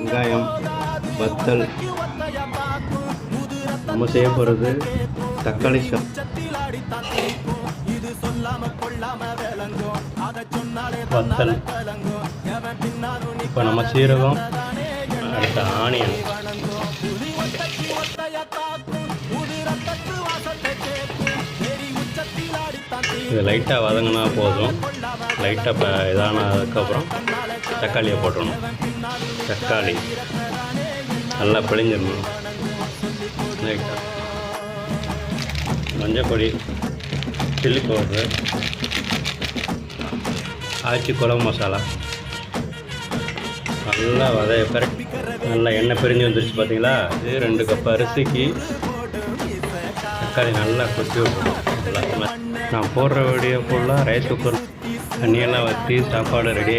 வெங்காயம், வத்தல். நம்ம செய்ய போகிறது தக்காளி வத்தல். இப்போ நம்ம சீரகம், அடுத்த ஆனியன். இது லைட்டாக வதங்கினா போதும். லைட்டாக இதானதுக்கப்புறம் தக்காளியை போட்டுடணும். தக்காளி நல்லா பிழிஞ்சிடணும். லைட்டாக மஞ்சப்பொடி, சில்லி பவுட்ரு, ஆச்சி குழம்பு மசாலா நல்லா பிரட்டி நல்லா எண்ணெய் பிரிஞ்சு வந்துருச்சு பார்த்தீங்களா. இது 2 கப் அரிசிக்கு தக்காளி நல்லா கொத்தி விட்டுரும். நான் போடுற வீடியோ ஃபுல்லாக ரைஸ் குக்கர் தண்ணியெல்லாம் வற்றி சாப்பாடு ரெடி